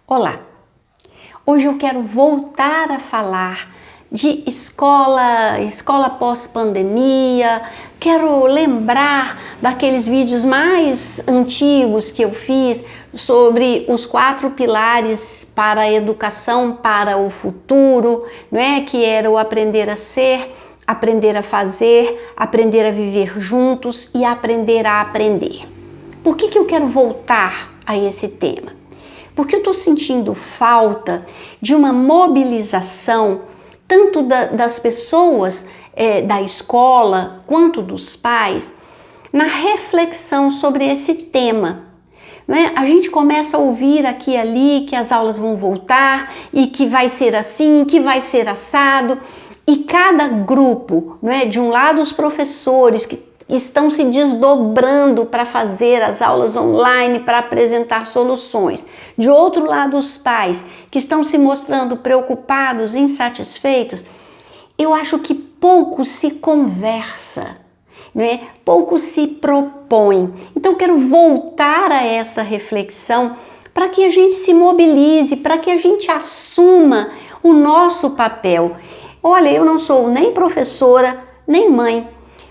Olá! Hoje eu quero voltar a falar de escola pós-pandemia. Quero lembrar daqueles vídeos mais antigos que eu fiz sobre os 4 pilares para a educação para o futuro, não é? Que era o aprender a ser, aprender a fazer, aprender a viver juntos e aprender a aprender. Por que eu quero voltar a esse tema? Porque eu estou sentindo falta de uma mobilização tanto das pessoas da escola quanto dos pais na reflexão sobre esse tema. Né? A gente começa a ouvir aqui e ali que as aulas vão voltar e que vai ser assim, que vai ser assado, e cada grupo, não é? De um lado os professores que estão se desdobrando para fazer as aulas online, para apresentar soluções. De outro lado, os pais que estão se mostrando preocupados, insatisfeitos. Eu acho que pouco se conversa, né? Pouco se propõe. Então, eu quero voltar a essa reflexão para que a gente se mobilize, para que a gente assuma o nosso papel. Olha, eu não sou nem professora, nem mãe,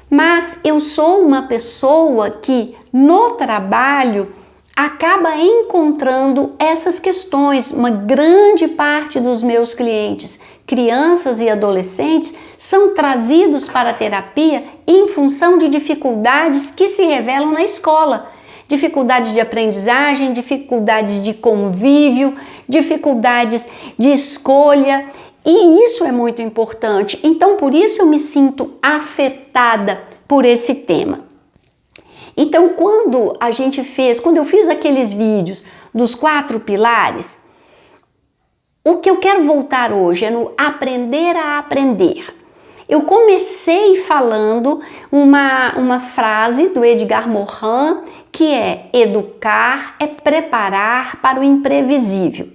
mas eu sou uma pessoa que no trabalho acaba encontrando essas questões. Uma grande parte dos meus clientes, crianças e adolescentes, são trazidos para a terapia em função de dificuldades que se revelam na escola. Dificuldades de aprendizagem, dificuldades de convívio, dificuldades de escolha. E isso é muito importante, então por isso eu me sinto afetada por esse tema. Então quando eu fiz aqueles vídeos dos 4 pilares, o que eu quero voltar hoje é no aprender a aprender. Eu comecei falando uma frase do Edgar Morin, que é: educar é preparar para o imprevisível.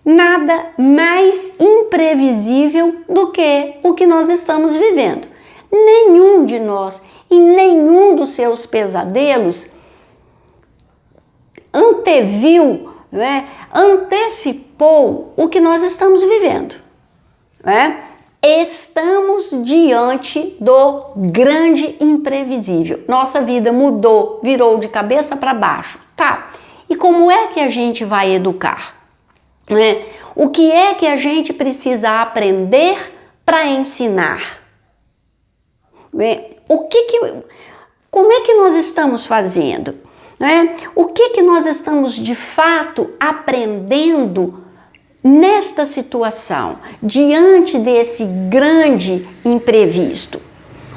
Nada mais imprevisível do que o que nós estamos vivendo. Nenhum de nós, em nenhum dos seus pesadelos, anteviu, não é? Antecipou o que nós estamos vivendo. Não é? Estamos diante do grande imprevisível. Nossa vida mudou, virou de cabeça para baixo. Tá, e como é que a gente vai educar? Né? O que é que a gente precisa aprender para ensinar? Né? Como é que nós estamos fazendo? Né? O que nós estamos de fato aprendendo nesta situação, diante desse grande imprevisto?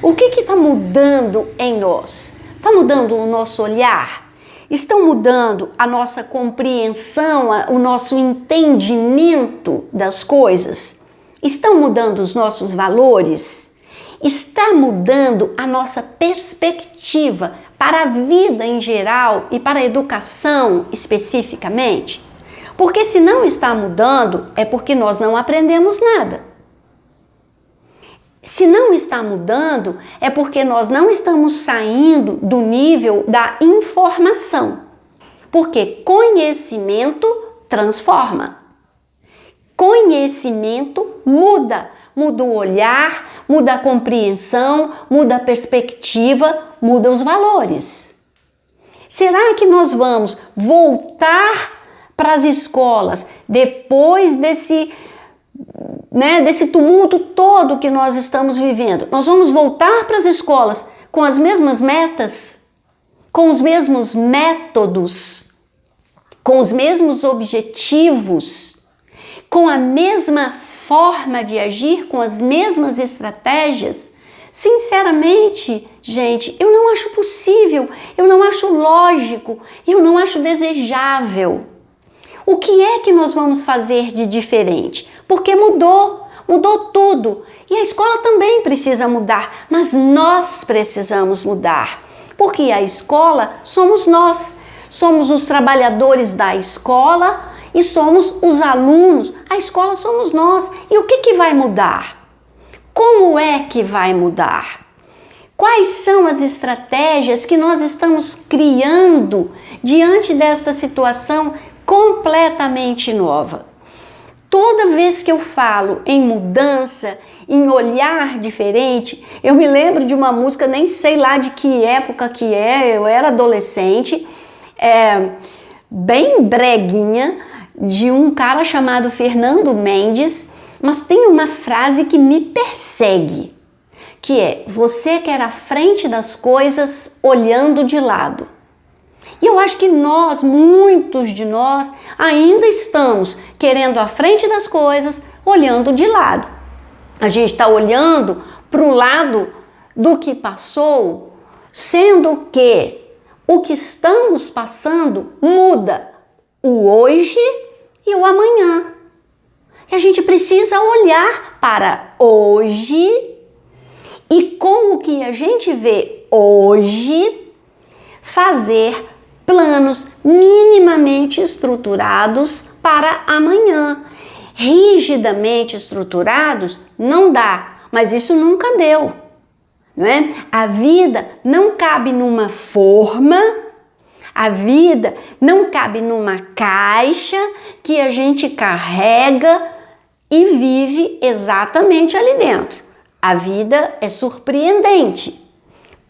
O que está mudando em nós? Está mudando o nosso olhar? Estão mudando a nossa compreensão, o nosso entendimento das coisas? Estão mudando os nossos valores? Está mudando a nossa perspectiva para a vida em geral e para a educação especificamente? Porque se não está mudando, é porque nós não aprendemos nada. Se não está mudando, é porque nós não estamos saindo do nível da informação. Porque conhecimento transforma. Conhecimento muda. Muda o olhar, muda a compreensão, muda a perspectiva, muda os valores. Será que nós vamos voltar para as escolas depois desse tumulto todo que nós estamos vivendo? Nós vamos voltar para as escolas com as mesmas metas, com os mesmos métodos, com os mesmos objetivos, com a mesma forma de agir, com as mesmas estratégias? Sinceramente, gente, eu não acho possível, eu não acho lógico, eu não acho desejável. O que é que nós vamos fazer de diferente? Porque mudou tudo. E a escola também precisa mudar, mas nós precisamos mudar. Porque a escola somos nós, somos os trabalhadores da escola e somos os alunos. A escola somos nós. E o que vai mudar? Como é que vai mudar? Quais são as estratégias que nós estamos criando diante desta situação completamente nova? Toda vez que eu falo em mudança, em olhar diferente, eu me lembro de uma música, nem sei lá de que época que é, eu era adolescente, bem breguinha, de um cara chamado Fernando Mendes, mas tem uma frase que me persegue, que é: você quer à frente das coisas olhando de lado. E eu acho que nós, muitos de nós, ainda estamos querendo à frente das coisas olhando de lado. A gente está olhando para o lado do que passou, sendo que o que estamos passando muda o hoje e o amanhã. E a gente precisa olhar para hoje e com o que a gente vê hoje, fazer planos minimamente estruturados para amanhã. Rigidamente estruturados não dá, mas isso nunca deu, não é? A vida não cabe numa forma, a vida não cabe numa caixa que a gente carrega e vive exatamente ali dentro. A vida é surpreendente.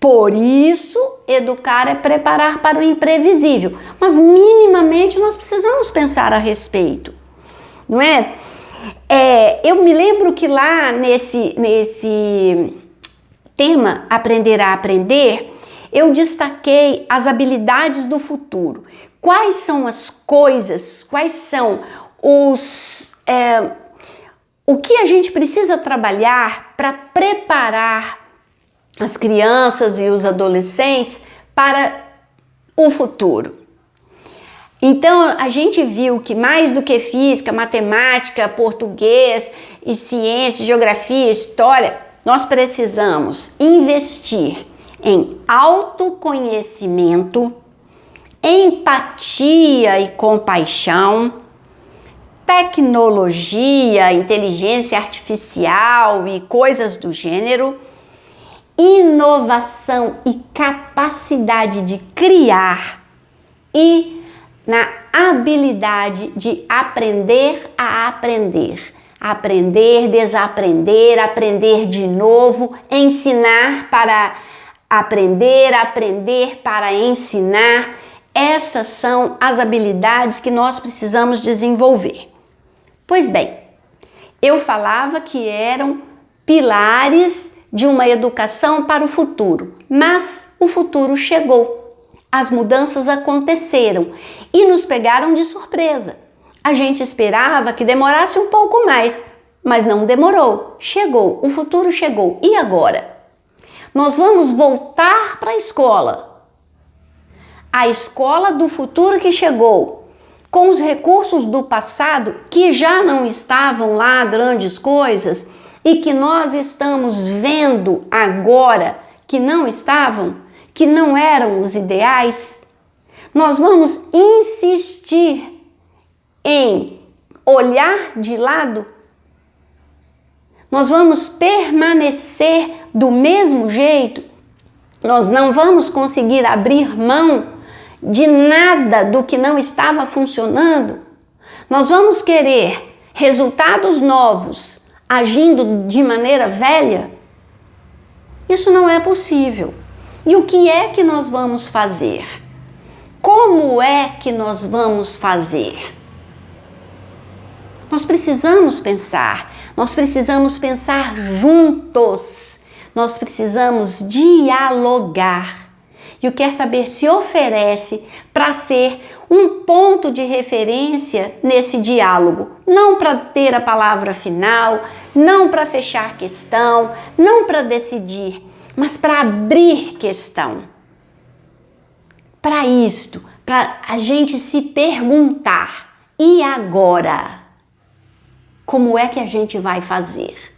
Por isso, educar é preparar para o imprevisível. Mas minimamente nós precisamos pensar a respeito, não é? Eu me lembro que lá nesse tema Aprender a Aprender, eu destaquei as habilidades do futuro. Quais são as coisas, quais são o que a gente precisa trabalhar para preparar as crianças e os adolescentes para o futuro. Então, a gente viu que mais do que física, matemática, português e ciência, geografia, história, nós precisamos investir em autoconhecimento, empatia e compaixão, tecnologia, inteligência artificial e coisas do gênero, inovação e capacidade de criar e na habilidade de aprender a aprender. Aprender, desaprender, aprender de novo, ensinar para aprender, aprender para ensinar. Essas são as habilidades que nós precisamos desenvolver. Pois bem, eu falava que eram pilares de uma educação para o futuro, mas o futuro chegou. As mudanças aconteceram e nos pegaram de surpresa. A gente esperava que demorasse um pouco mais, mas não demorou. Chegou, o futuro chegou. E agora? Nós vamos voltar para a escola. A escola do futuro que chegou, com os recursos do passado que já não estavam lá grandes coisas e que nós estamos vendo agora que não estavam, que não eram os ideais. Nós vamos insistir em olhar de lado? Nós vamos permanecer do mesmo jeito? Nós não vamos conseguir abrir mão de nada do que não estava funcionando? Nós vamos querer resultados novos agindo de maneira velha? Isso não é possível. E o que é que nós vamos fazer? Como é que nós vamos fazer? Nós precisamos pensar juntos, nós precisamos dialogar. E o Quer Saber se oferece para ser um ponto de referência nesse diálogo, não para ter a palavra final, não para fechar questão, não para decidir, mas para abrir questão. Para isto, para a gente se perguntar, e agora? Como é que a gente vai fazer?